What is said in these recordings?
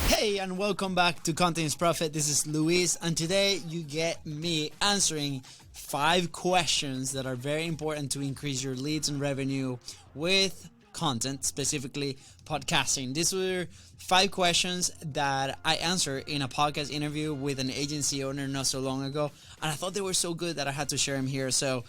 Hey, and welcome back to Content is Profit. This is Luis, and today you get me answering 5 questions that are very important to increase your leads and revenue with content, specifically podcasting. These were 5 questions that I answered in a podcast interview with an agency owner not so long ago, and I thought they were so good that I had to share them here. So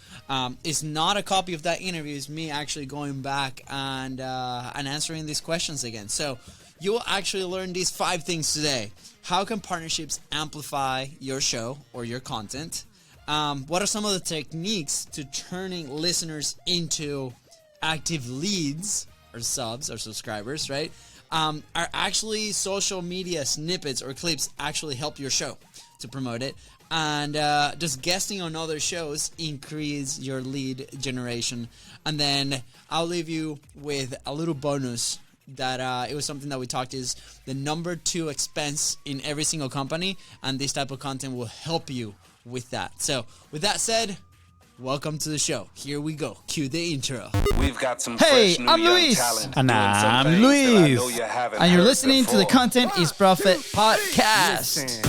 it's not a copy of that interview, it's me actually going back and answering these questions again. So you will actually learn these 5 things today. How can partnerships amplify your show or your content? What are some of the techniques to turning listeners into active leads or subs or subscribers, right? Are actually social media snippets or clips actually help your show to promote it? And does guesting on other shows increase your lead generation? And then I'll leave you with a little bonus that it was something that we talked is the number 2 expense in every single company, and this type of content will help you with that. So with that said, welcome to the show. Here we go. Cue the intro. We've got some Hey, fresh new I'm young Luis. talent And doing some I'm things that I Luis. know you haven't And you're heard listening to the before. Content is Profit podcast.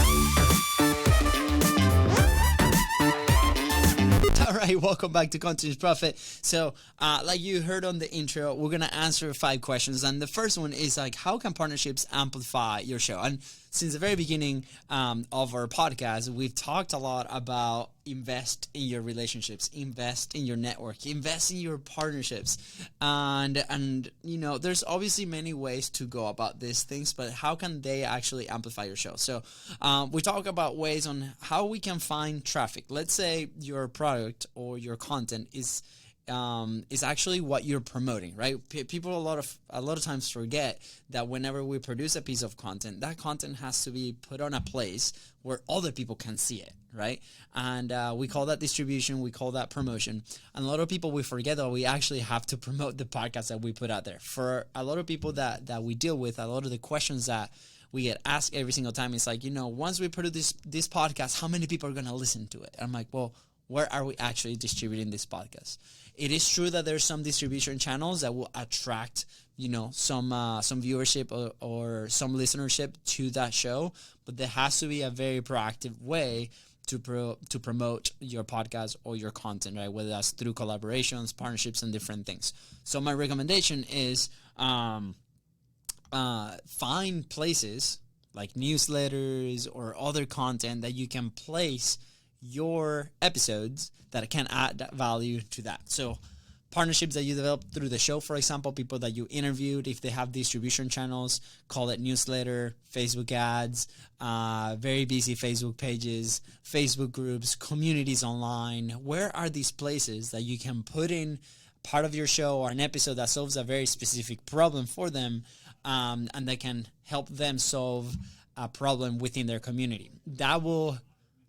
All right, welcome back to Content is Profit. So, like you heard on the intro, we're going to answer 5 questions. And the first one is like, how can partnerships amplify your show? And since the very beginning of our podcast, we've talked a lot about invest in your relationships, invest in your network, invest in your partnerships. And you know, there's obviously many ways to go about these things, but how can they actually amplify your show? So we talk about ways on how we can find traffic. Let's say your product or your content is actually what you're promoting, right? People a lot of times forget that whenever we produce a piece of content, that content has to be put on a place where other people can see it, right? And we call that distribution, we call that promotion. And a lot of people, we forget that we actually have to promote the podcast that we put out there. For a lot of people that we deal with, a lot of the questions that we get asked every single time, it's like, you know, once we produce this podcast, how many people are going to listen to it? And I'm like, well, where are we actually distributing this podcast? It is true that there's some distribution channels that will attract, you know, some viewership or some listenership to that show, but there has to be a very proactive way to promote your podcast or your content, right? Whether that's through collaborations, partnerships, and different things. So my recommendation is find places like newsletters or other content that you can place your episodes that can add value to that. So partnerships that you develop through the show, for example, people that you interviewed, if they have distribution channels, call it newsletter, Facebook ads, very busy Facebook pages, Facebook groups, communities online. Where are these places that you can put in part of your show or an episode that solves a very specific problem for them, and that can help them solve a problem within their community? That will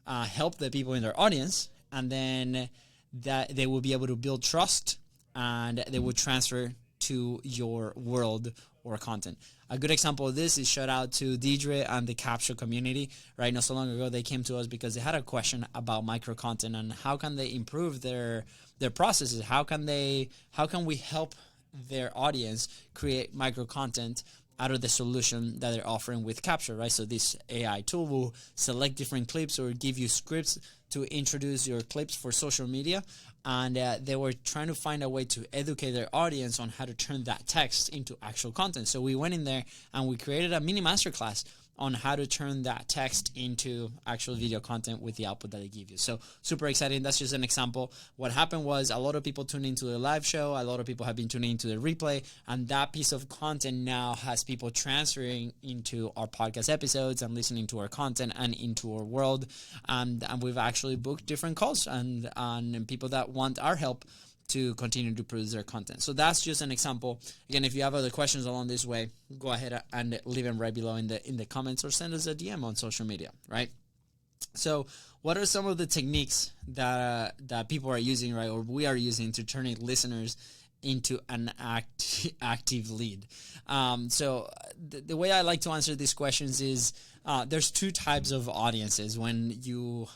help the people in their audience, and then that they will be able to build trust, and they will transfer to your world or content. A good example of this is shout out to Deidre and the Capture community. Right, not so long ago, they came to us because they had a question about micro content and how can they improve their processes. How can we help their audience create micro content out of the solution that they're offering with Capture, right? So this AI tool will select different clips or give you scripts to introduce your clips for social media. And they were trying to find a way to educate their audience on how to turn that text into actual content. So we went in there and we created a mini masterclass on how to turn that text into actual video content with the output that they give you. So super exciting. That's just an example. What happened was a lot of people tuned into the live show. A lot of people have been tuning into the replay, and that piece of content now has people transferring into our podcast episodes and listening to our content and into our world. And we've actually booked different calls and people that want our help to continue to produce their content. So that's just an example. Again, if you have other questions along this way, go ahead and leave them right below in the comments, or send us a DM on social media, right? So what are some of the techniques that people are using, right, or we are using to turning listeners into an active lead? So the way I like to answer these questions is there's 2 types of audiences when you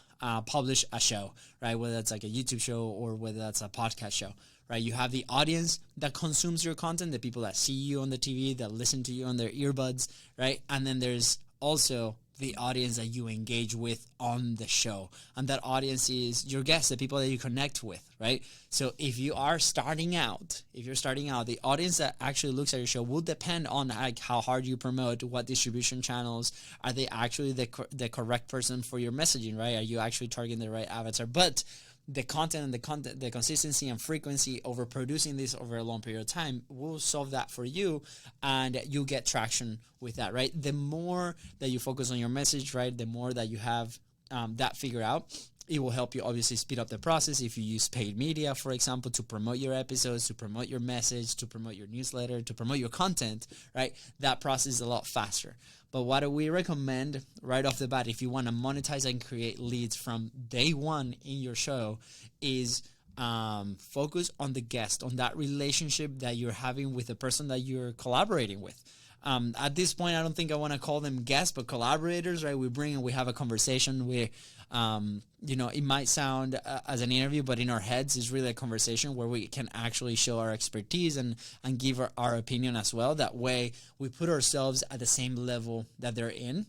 publish a show, right? Whether that's like a YouTube show or whether that's a podcast show, right? You have the audience that consumes your content, the people that see you on the TV, that listen to you on their earbuds, right? And then there's also the audience that you engage with on the show. And that audience is your guests, the people that you connect with, right? So if you are starting out, the audience that actually looks at your show will depend on like how hard you promote, what distribution channels, are they actually the correct person for your messaging, right? Are you actually targeting the right avatar? But the content, the consistency and frequency over producing this over a long period of time will solve that for you, and you get traction with that, right? The more that you focus on your message, right, the more that you have that figured out, it will help you obviously speed up the process. If you use paid media, for example, to promote your episodes, to promote your message, to promote your newsletter, to promote your content, right, that process is a lot faster. But what do we recommend right off the bat if you want to monetize and create leads from day one in your show is focus on the guest, on that relationship that you're having with the person that you're collaborating with. At this point, I don't think I want to call them guests, but collaborators, right? We have a conversation where, it might sound as an interview, but in our heads is really a conversation where we can actually show our expertise and give our opinion as well. That way we put ourselves at the same level that they're in,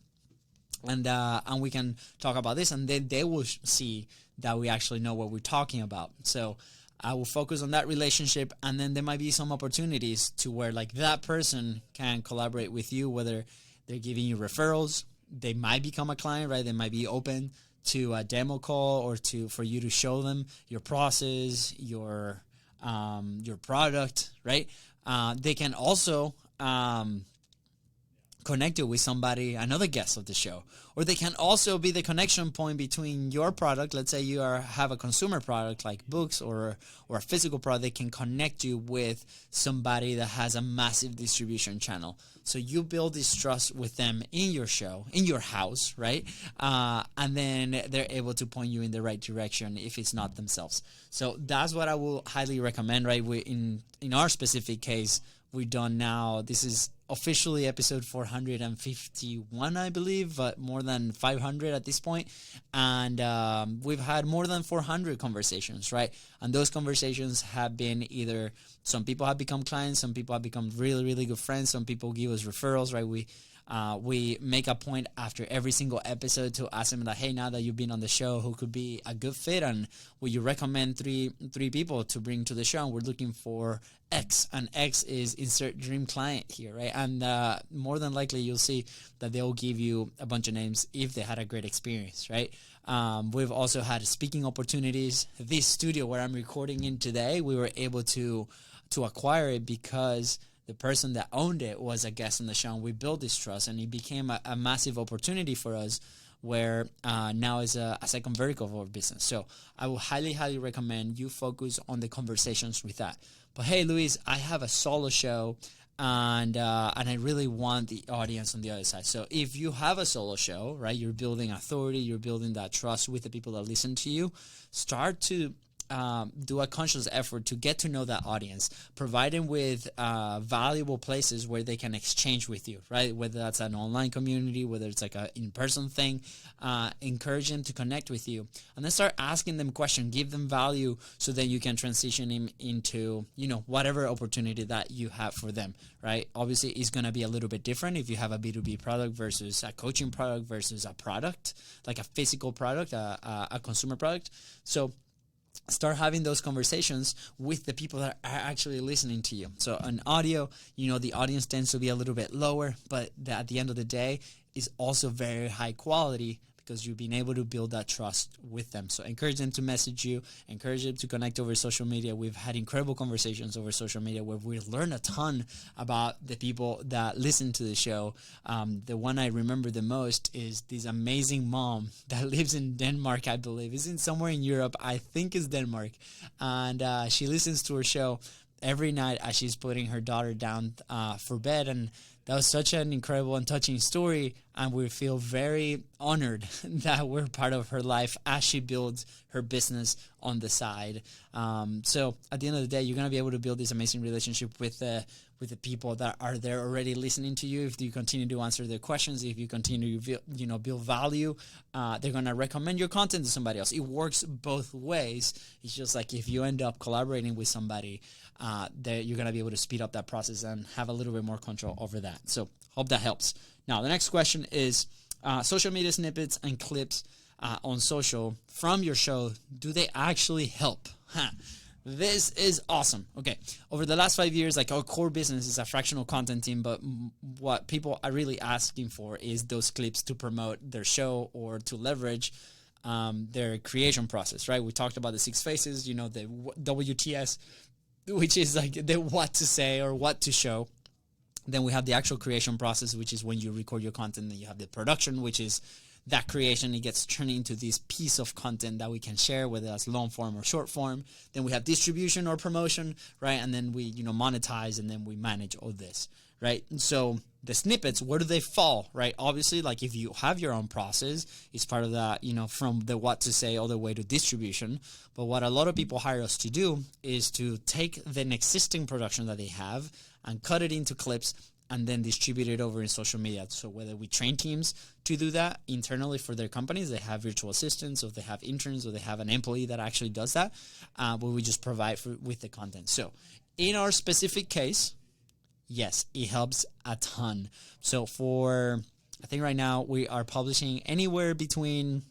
and we can talk about this, and then they will see that we actually know what we're talking about. So I will focus on that relationship, and then there might be some opportunities to where like that person can collaborate with you, whether they're giving you referrals, they might become a client, right? They might be open to a demo call or for you to show them your process, your product, right? They can also connect you with somebody, another guest of the show, or they can also be the connection point between your product. Let's say you have a consumer product like books or a physical product. They can connect you with somebody that has a massive distribution channel. So you build this trust with them in your show, in your house, right? And then they're able to point you in the right direction if it's not themselves. So that's what I will highly recommend, right? In our specific case, we've done now, this is officially episode 451, I believe, but more than 500 at this point. And we've had more than 400 conversations, right? And those conversations have been either some people have become clients, some people have become really, really good friends, some people give us referrals, right? We make a point after every single episode to ask them that, hey, now that you've been on the show, who could be a good fit, and will you recommend three people to bring to the show? And we're looking for X, and X is insert dream client here, right? And more than likely you'll see that they'll give you a bunch of names if they had a great experience, right? We've also had speaking opportunities. This studio where I'm recording in today, we were able to acquire it because the person that owned it was a guest on the show, and we built this trust, and it became a massive opportunity for us where now is a second vertical of our business. So I will highly, highly recommend you focus on the conversations with that. But hey, Luis, I have a solo show, and I really want the audience on the other side. So if you have a solo show, right, you're building authority, you're building that trust with the people that listen to you, start to do a conscious effort to get to know that audience, provide them with valuable places where they can exchange with you, right? Whether that's an online community, whether it's like an in-person thing, encourage them to connect with you, and then start asking them questions, give them value, so that you can transition them into, whatever opportunity that you have for them, right? Obviously, it's going to be a little bit different if you have a B2B product versus a coaching product versus a product, like a physical product, a consumer product. So start having those conversations with the people that are actually listening to you. So on audio, the audience tends to be a little bit lower, but at the end of the day is also very high quality because you've been able to build that trust with them. So encourage them to message you, encourage them to connect over social media. We've had incredible conversations over social media where we've learned a ton about the people that listen to the show. The one I remember the most is this amazing mom that lives in Denmark, I believe. Is in somewhere in Europe. I think it's Denmark. And she listens to her show every night as she's putting her daughter down for bed. And that was such an incredible and touching story, and we feel very honored that we're part of her life as she builds her business on the side. So at the end of the day, you're going to be able to build this amazing relationship with with the people that are there already listening to you. If you continue to answer their questions, if you continue to build value, they're going to recommend your content to somebody else. It works both ways. It's just like if you end up collaborating with somebody, you're going to be able to speed up that process and have a little bit more control over that. So hope that helps. Now, the next question is social media snippets and clips on social from your show. Do they actually help? This is awesome. Okay. Over the last 5 years, like our core business is a fractional content team, but what people are really asking for is those clips to promote their show or to leverage their creation process, right? We talked about the 6 phases, the WTS, which is like the what to say or what to show. Then we have the actual creation process, which is when you record your content. Then you have the production, which is that creation. It gets turned into this piece of content that we can share, whether that's long form or short form. Then we have distribution or promotion, right? And then we, monetize, and then we manage all this, right? And so the snippets, where do they fall, right? Obviously, like if you have your own process, it's part of that, from the what to say all the way to distribution. But what a lot of people hire us to do is to take the existing production that they have and cut it into clips and then distribute it over in social media. So whether we train teams to do that internally for their companies, they have virtual assistants, or they have interns, or they have an employee that actually does that, but we just provide with the content. So in our specific case, yes, it helps a ton. So I think right now we are publishing anywhere between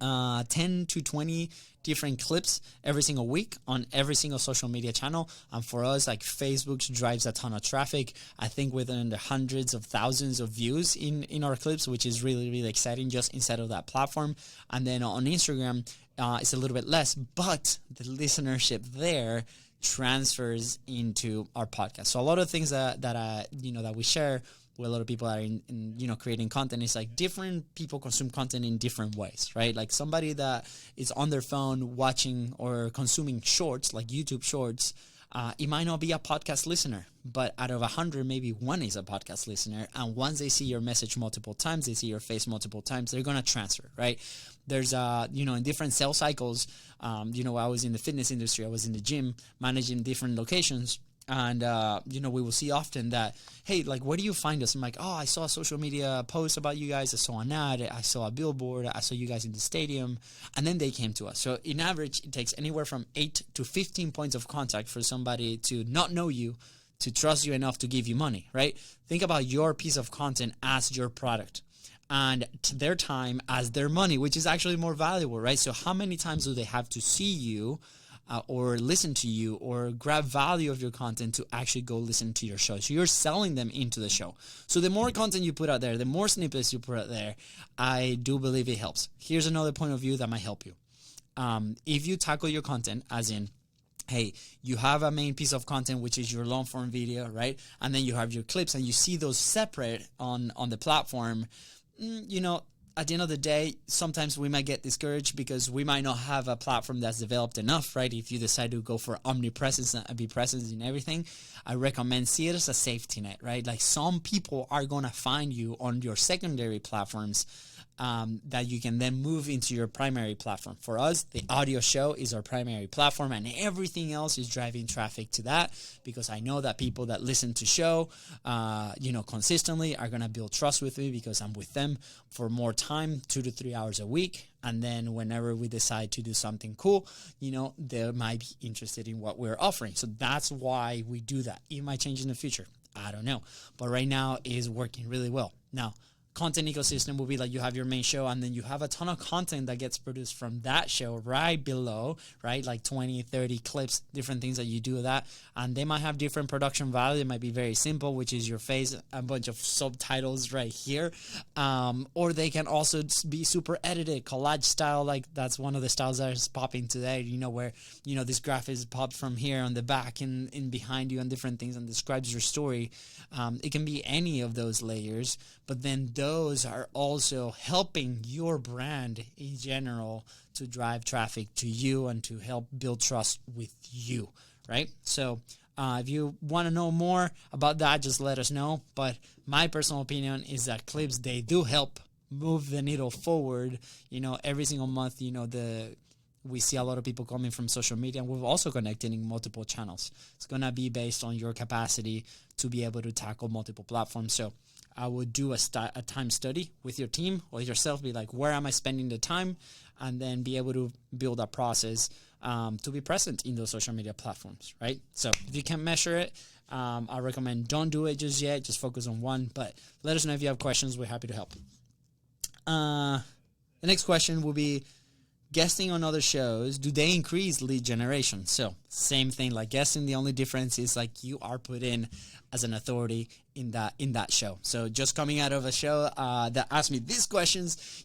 10 to 20 different clips every single week on every single social media channel. And for us, like Facebook drives a ton of traffic. I think within the hundreds of thousands of views in our clips, which is really, really exciting just inside of that platform. And then on Instagram, it's a little bit less, but the listenership there transfers into our podcast. So a lot of things that we share with a lot of people that are in creating content is like different people consume content in different ways, right? Like somebody that is on their phone watching or consuming shorts, like YouTube shorts, it might not be a podcast listener, but out of 100, maybe one is a podcast listener. And once they see your message multiple times, they see your face multiple times, they're going to transfer, right? There's, in different sales cycles, I was in the fitness industry, I was in the gym managing different locations. And, we will see often that, hey, like, where do you find us? I'm like, I saw a social media post about you guys. I saw an ad. I saw a billboard. I saw you guys in the stadium. And then they came to us. So in average, it takes anywhere from 8 to 15 points of contact for somebody to not know you, to trust you enough to give you money, right? Think about your piece of content as your product and their time as their money, which is actually more valuable, right? So how many times do they have to see you or listen to you or grab value of your content to actually go listen to your show? So you're selling them into the show. So the more content you put out there, the more snippets you put out there, I do believe it helps. Here's another point of view that might help you. If you tackle your content as in, hey, you have a main piece of content, which is your long form video, right? And then you have your clips and you see those separate on the platform, at the end of the day, sometimes we might get discouraged because we might not have a platform that's developed enough, right? If you decide to go for omnipresence and be present in everything, I recommend see it as a safety net, right? Like some people are going to find you on your secondary platforms that you can then move into your primary platform. For us, the audio show is our primary platform, and everything else is driving traffic to that, because I know that people that listen to show, consistently are going to build trust with me because I'm with them for more time, 2 to 3 hours a week. And then whenever we decide to do something cool, they might be interested in what we're offering. So that's why we do that. It might change in the future. I don't know. But right now it is working really well. Now, content ecosystem will be like you have your main show and then you have a ton of content that gets produced from that show right below, right? Like 20, 30 clips, different things that you do with that. And they might have different production value. It might be very simple, which is your face, a bunch of subtitles right here. Or they can also be super edited, collage style. Like that's one of the styles that is popping today, where, this graph is popped from here on the back and in behind you and different things and describes your story. It can be any of those layers, but then those are also helping your brand in general to drive traffic to you and to help build trust with you, right? So if you want to know more about that, just let us know. But my personal opinion is that clips, they do help move the needle forward. Every single month, we see a lot of people coming from social media, and we're also connecting in multiple channels. It's going to be based on your capacity to be able to tackle multiple platforms. So I would do a time study with your team or yourself, be like, where am I spending the time? And then be able to build a process to be present in those social media platforms, right? So if you can measure it, I recommend don't do it just yet. Just focus on one. But let us know if you have questions. We're happy to help. The next question will be, guesting on other shows, do they increase lead generation? So same thing like guesting. The only difference is like you are put in as an authority in that show. So just coming out of a show that asked me these questions,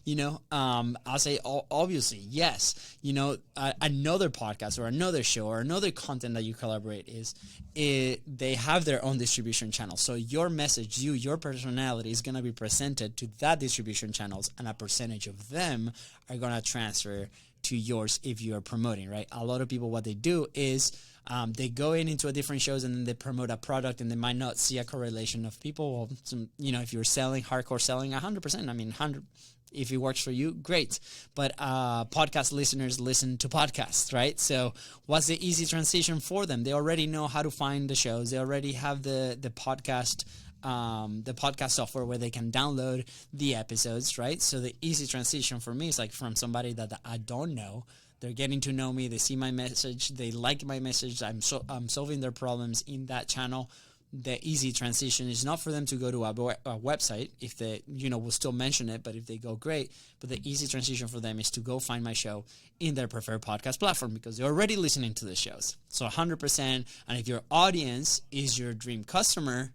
I'll say obviously yes. Another podcast or another show or another content that you collaborate they have their own distribution channel. So your message, your personality is going to be presented to that distribution channels, and a percentage of them are going to transfer to yours if you are promoting, right? A lot of people, what they do is they go into a different shows and then they promote a product, and they might not see a correlation of people. Well, if you're selling, hardcore selling 100%, 100, if it works for you, great. But podcast listeners listen to podcasts, right? So what's the easy transition for them? They already know how to find the shows. They already have the podcast software where they can download the episodes, right? So the easy transition for me is like from somebody that I don't know. They're getting to know me. They see my message. They like my message. I'm solving their problems in that channel. The easy transition is not for them to go to a website. If they, we'll still mention it, but if they go, great. But the easy transition for them is to go find my show in their preferred podcast platform because they're already listening to the shows. So 100%. And if your audience is your dream customer,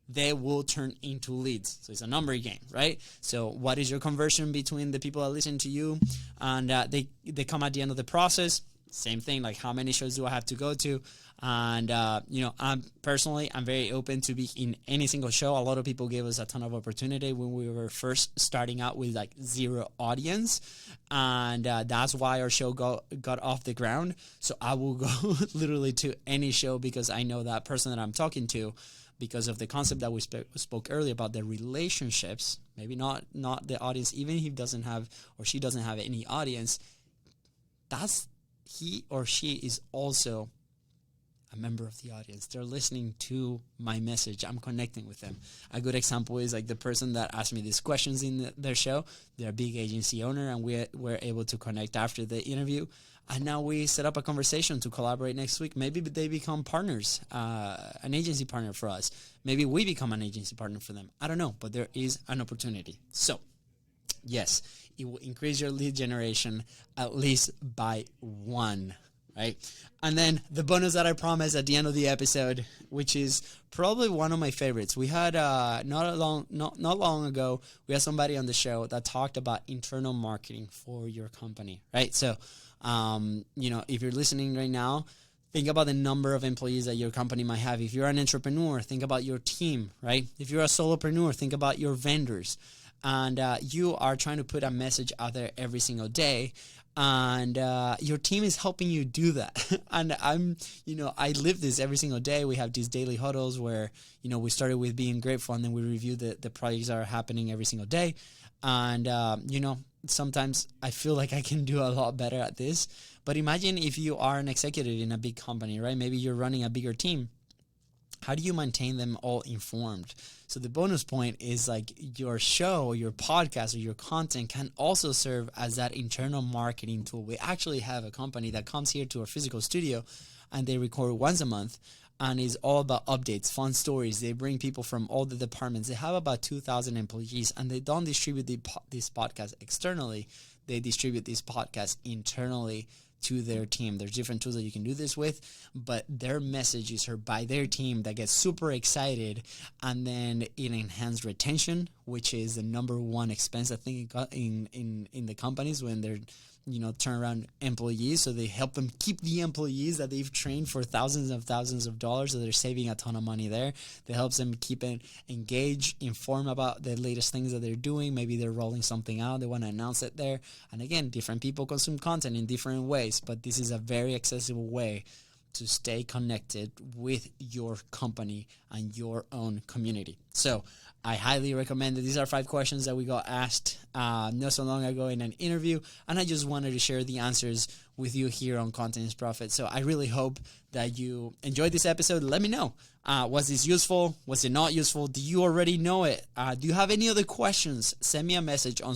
they will turn into leads. So it's a number game, right? So what is your conversion between the people that listen to you and they come at the end of the process? Same thing, like how many shows do I have to go to? And, I'm very open to be in any single show. A lot of people gave us a ton of opportunity when we were first starting out with like zero audience. And that's why our show got off the ground. So I will go literally to any show because I know that person that I'm talking to, because of the concept that we spoke earlier about the relationships, maybe not the audience, even if he doesn't have or she doesn't have any audience, that's he or she is also a member of the audience. They're listening to my message. I'm connecting with them. A good example is like the person that asked me these questions in their show. They're a big agency owner, and we're able to connect after the interview. And now we set up a conversation to collaborate next week. Maybe they become partners, an agency partner for us. Maybe we become an agency partner for them. I don't know, but there is an opportunity. So, yes, it will increase your lead generation at least by 1, right? And then the bonus that I promised at the end of the episode, which is probably one of my favorites. We had not long ago, we had somebody on the show that talked about internal marketing for your company, right? So, if you're listening right now, think about the number of employees that your company might have. If you're an entrepreneur, think about your team, right? If you're a solopreneur, think about your vendors. And you are trying to put a message out there every single day. And your team is helping you do that. And I live this every single day. We have these daily huddles where, we started with being grateful, and then we review the projects that are happening every single day. And, sometimes I feel like I can do a lot better at this. But imagine if you are an executive in a big company, right? Maybe you're running a bigger team. How do you maintain them all informed? So the bonus point is like your show or your podcast or your content can also serve as that internal marketing tool. We actually have a company that comes here to our physical studio and they record once a month, and it's all about updates, fun stories. They bring people from all the departments. They have about 2,000 employees, and they don't distribute this podcast externally. They distribute this podcast internally to their team. There's different tools that you can do this with, but their message is heard by their team that gets super excited, and then it enhances retention, which is the number one expense I think in the companies when they're turn around employees. So they help them keep the employees that they've trained for thousands of dollars. So they're saving a ton of money there. That helps them keep it engaged, informed about the latest things that they're doing. Maybe they're rolling something out. They want to announce it there. And again, different people consume content in different ways, but this is a very accessible way to stay connected with your company and your own community. So I highly recommend it. These are 5 questions that we got asked not so long ago in an interview, and I just wanted to share the answers with you here on Content is Profit. So I really hope that you enjoyed this episode. Let me know. Was this useful? Was it not useful? Do you already know it? Do you have any other questions? Send me a message on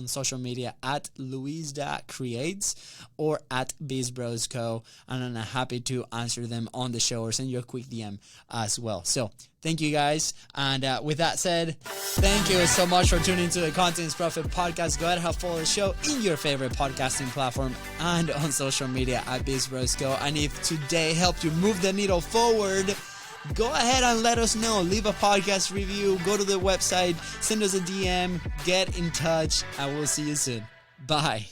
social media at LUISDA Creates or at BizBrosCo, and I'm happy to answer them on the show or send you a quick DM as well. So thank you guys. And with that said, thank you so much for tuning to the Content is Profit podcast. Go ahead and follow the show in your favorite podcasting platform and on social media at BizBrosCo. And if today helped you move the needle forward, go ahead and let us know. Leave a podcast review. Go to the website. Send us a DM. Get in touch. And we'll see you soon. Bye.